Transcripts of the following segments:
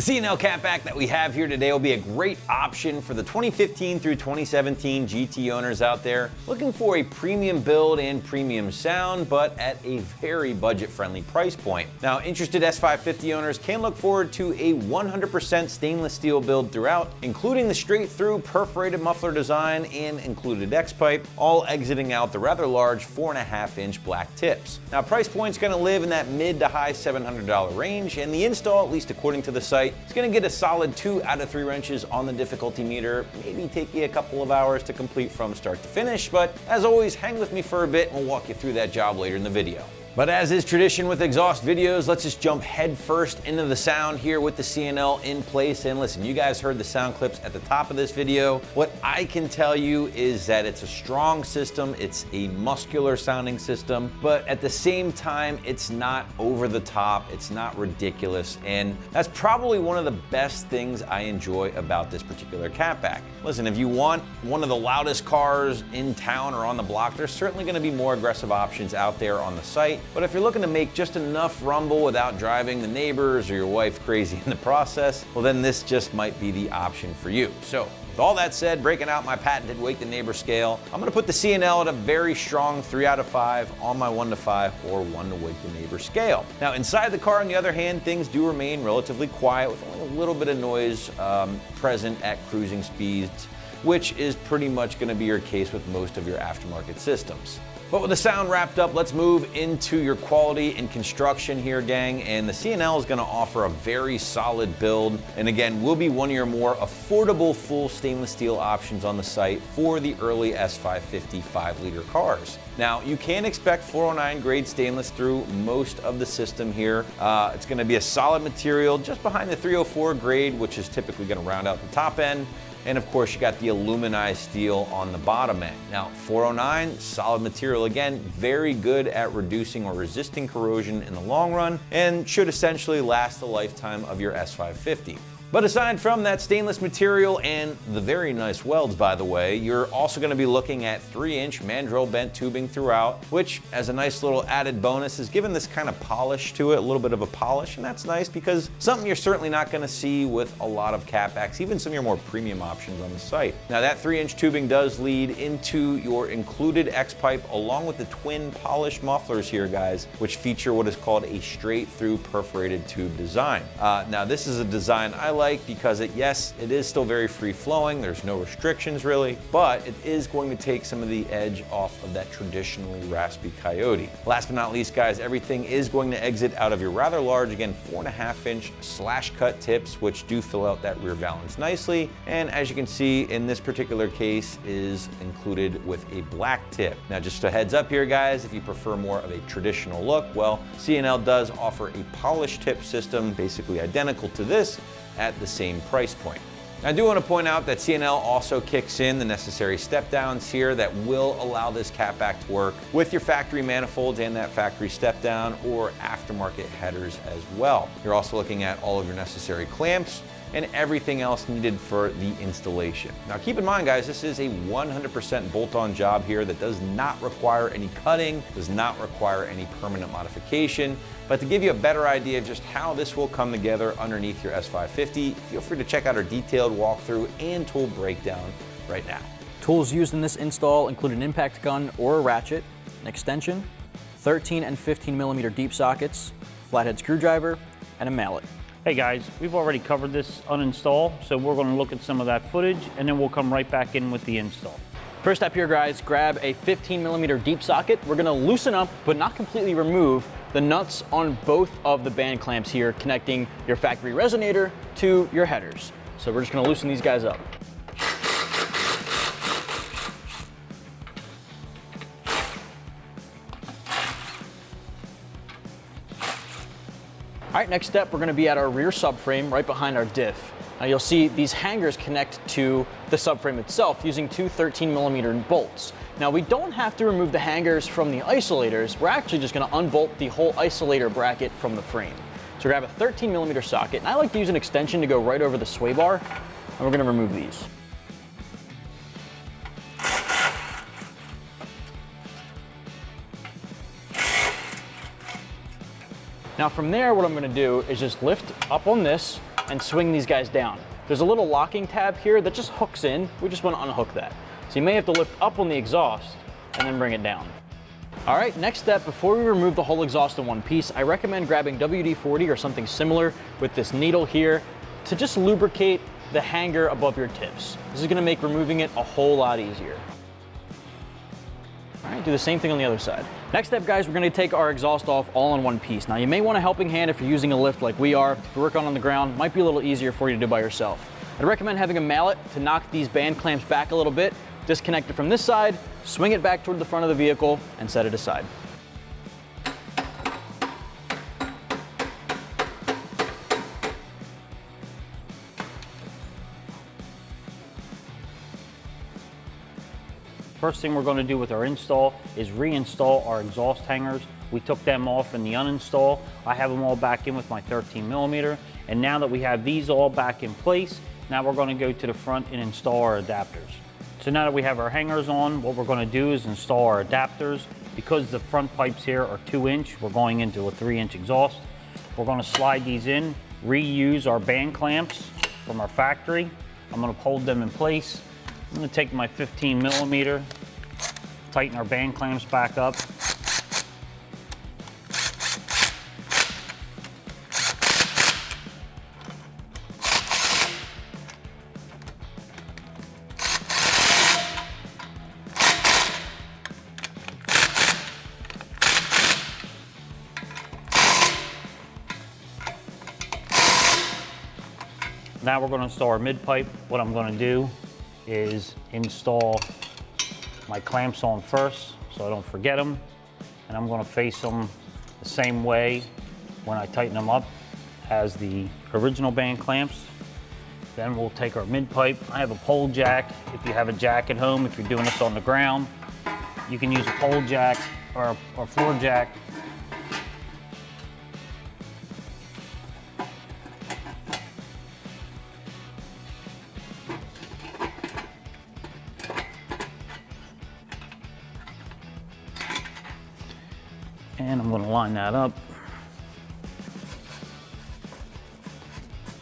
The C&L Cat-Back that we have here today will be a great option for the 2015 through 2017 GT owners out there looking for a premium build and premium sound, but at a very budget-friendly price point. Now, interested S550 owners can look forward to a 100% stainless steel build throughout, including the straight-through perforated muffler design and included X-pipe, all exiting out the rather large 4.5-inch black tips. Now, price point's going to live in that mid to high $700 range, and the install, at least according to the site, it's going to get a solid 2 out of 3 wrenches on the difficulty meter, maybe take you a couple of hours to complete from start to finish, but as always, hang with me for a bit and we'll walk you through that job later in the video. But as is tradition with exhaust videos, let's just jump head first into the sound here with the C&L in place. And listen, you guys heard the sound clips at the top of this video. What I can tell you is that it's a strong system, it's a muscular sounding system, but at the same time, it's not over the top, it's not ridiculous, and that's probably one of the best things I enjoy about this particular Cat-Back. Listen, if you want one of the loudest cars in town or on the block, there's certainly gonna be more aggressive options out there on the site. But if you're looking to make just enough rumble without driving the neighbors or your wife crazy in the process, well then this just might be the option for you. So with all that said, breaking out my patented Wake the Neighbor scale, I'm gonna put the C&L at a very strong 3 out of 5 on my 1 to 5 or 1 to Wake the Neighbor scale. Now inside the car, on the other hand, things do remain relatively quiet with only a little bit of noise present at cruising speeds, which is pretty much gonna be your case with most of your aftermarket systems. But with the sound wrapped up, let's move into your quality and construction here, gang. And the C&L is gonna offer a very solid build. And again, will be one of your more affordable full stainless steel options on the site for the early S550 5-liter cars. Now, you can expect 409 grade stainless through most of the system here. It's gonna be a solid material just behind the 304 grade, which is typically gonna round out the top end. And of course, you got the aluminized steel on the bottom end. Now, 409, solid material again, very good at reducing or resisting corrosion in the long run, and should essentially last the lifetime of your S550. But aside from that stainless material and the very nice welds, by the way, you're also gonna be looking at 3-inch mandrel bent tubing throughout, which as a nice little added bonus is given this kind of polish to it, a little bit of a polish, and that's nice because something you're certainly not gonna see with a lot of Cat-Backs, even some of your more premium options on the site. Now that 3-inch tubing does lead into your included X-pipe along with the twin polished mufflers here, guys, which feature what is called a straight through perforated tube design. Now this is a design I like because it is still very free flowing, there's no restrictions really, but it is going to take some of the edge off of that traditionally raspy Coyote. Last but not least, guys, everything is going to exit out of your rather large, again, 4.5-inch slash cut tips, which do fill out that rear valance nicely. And as you can see in this particular case is included with a black tip. Now just a heads up here, guys, if you prefer more of a traditional look, well, C&L does offer a polished tip system basically identical to this at the same price point. I do want to point out that C&L also kicks in the necessary step downs here that will allow this Cat-Back to work with your factory manifolds and that factory step down or aftermarket headers as well. You're also looking at all of your necessary clamps and everything else needed for the installation. Now keep in mind, guys, this is a 100% bolt-on job here that does not require any cutting, does not require any permanent modification. But to give you a better idea of just how this will come together underneath your S550, feel free to check out our detailed walkthrough and tool breakdown right now. Tools used in this install include an impact gun or a ratchet, an extension, 13 and 15 millimeter deep sockets, flathead screwdriver, and a mallet. Hey guys, we've already covered this uninstall, so we're going to look at some of that footage and then we'll come right back in with the install. First step here, guys, grab a 15 millimeter deep socket. We're going to loosen up but not completely remove the nuts on both of the band clamps here connecting your factory resonator to your headers. So we're just going to loosen these guys up. All right, next step, we're gonna be at our rear subframe right behind our diff. Now you'll see these hangers connect to the subframe itself using two 13 millimeter bolts. Now we don't have to remove the hangers from the isolators. We're actually just gonna unbolt the whole isolator bracket from the frame. So grab a 13 millimeter socket, and I like to use an extension to go right over the sway bar, and we're gonna remove these. Now from there, what I'm gonna do is just lift up on this and swing these guys down. There's a little locking tab here that just hooks in. We just want to unhook that. So you may have to lift up on the exhaust and then bring it down. All right, next step, before we remove the whole exhaust in one piece, I recommend grabbing WD-40 or something similar with this needle here to just lubricate the hanger above your tips. This is gonna make removing it a whole lot easier. All right, do the same thing on the other side. Next step, guys, we're gonna take our exhaust off all in one piece. Now, you may want a helping hand if you're using a lift like we are. If you're working on the ground, it might be a little easier for you to do by yourself. I'd recommend having a mallet to knock these band clamps back a little bit, disconnect it from this side, swing it back toward the front of the vehicle, and set it aside. First thing we're going to do with our install is reinstall our exhaust hangers. We took them off in the uninstall. I have them all back in with my 13mm. And now that we have these all back in place, now we're going to go to the front and install our adapters. So now that we have our hangers on, what we're going to do is install our adapters. Because the front pipes here are 2-inch, we're going into a 3-inch exhaust. We're going to slide these in, reuse our band clamps from our factory. I'm going to hold them in place. I'm going to take my 15mm, tighten our band clamps back up. Now we're going to install our mid pipe. What I'm going to do is install my clamps on first so I don't forget them, and I'm going to face them the same way when I tighten them up as the original band clamps. Then we'll take our mid pipe. I have a pole jack. If you have a jack at home, if you're doing this on the ground, you can use a pole jack or a floor jack. And I'm going to line that up,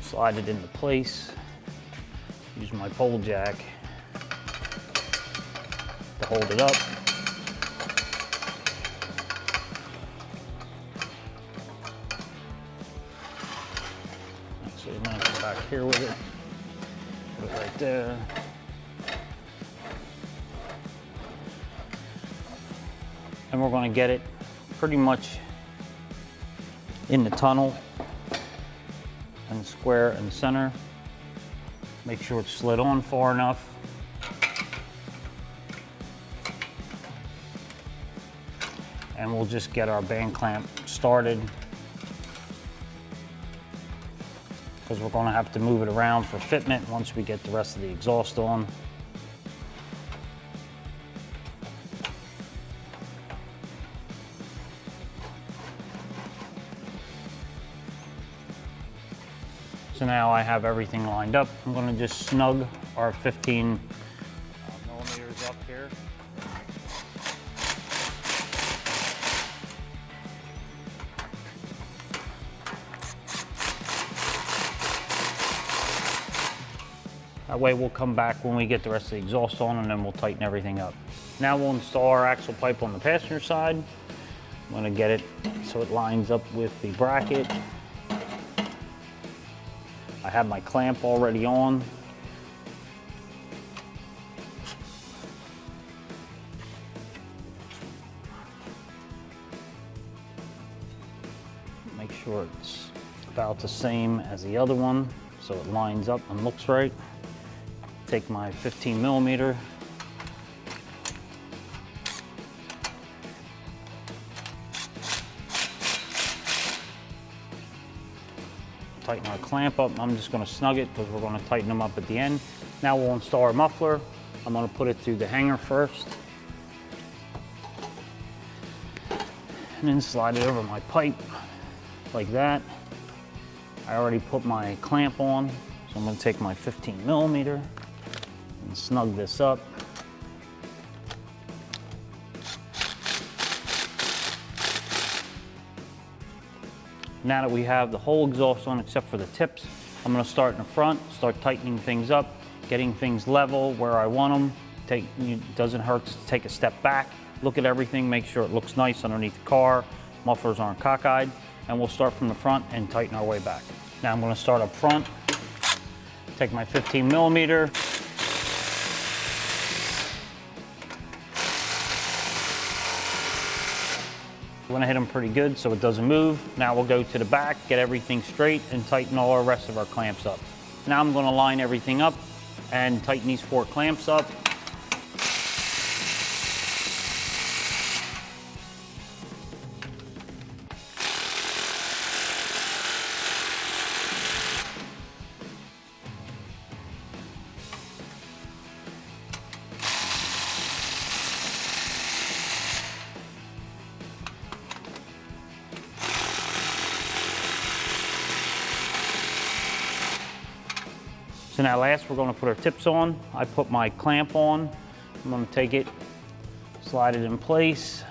slide it into place, use my pole jack to hold it up. Actually, I'm going to come back here with it, put it right there. And we're going to get it pretty much in the tunnel and square in the center. Make sure it's slid on far enough. And we'll just get our band clamp started, because we're going to have to move it around for fitment once we get the rest of the exhaust on. So now I have everything lined up. I'm going to just snug our 15 millimeters up here. That way we'll come back when we get the rest of the exhaust on, and then we'll tighten everything up. Now we'll install our axle pipe on the passenger side. I'm going to get it so it lines up with the bracket. I have my clamp already on. Make sure it's about the same as the other one so it lines up and looks right. Take my 15mm. Tighten our clamp up. I'm just going to snug it because we're going to tighten them up at the end. Now we'll install our muffler. I'm going to put it through the hanger first, and then slide it over my pipe like that. I already put my clamp on, so I'm going to take my 15mm and snug this up. Now that we have the whole exhaust on except for the tips, I'm gonna start in the front, start tightening things up, getting things level where I want them. It doesn't hurt to take a step back, look at everything, make sure it looks nice underneath the car, mufflers aren't cockeyed, and we'll start from the front and tighten our way back. Now I'm gonna start up front, take my 15 millimeter, I'm gonna hit them pretty good so it doesn't move. Now we'll go to the back, get everything straight, and tighten all the rest of our clamps up. Now I'm gonna line everything up and tighten these 4 clamps up. So now last we're going to put our tips on. I put my clamp on. I'm going to take it, slide it in place.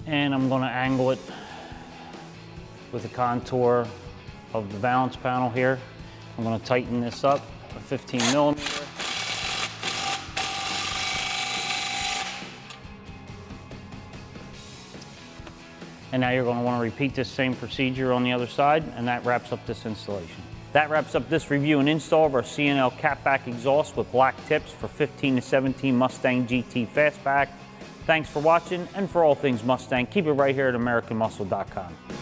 And I'm going to angle it with the contour of the balance panel here. I'm going to tighten this up a 15 millimeter. And now you're going to want to repeat this same procedure on the other side, and that wraps up this installation. That wraps up this review and install of our C&L Cat-Back exhaust with black tips for 15 to 17 Mustang GT Fastback. Thanks for watching, and for all things Mustang, keep it right here at AmericanMuscle.com.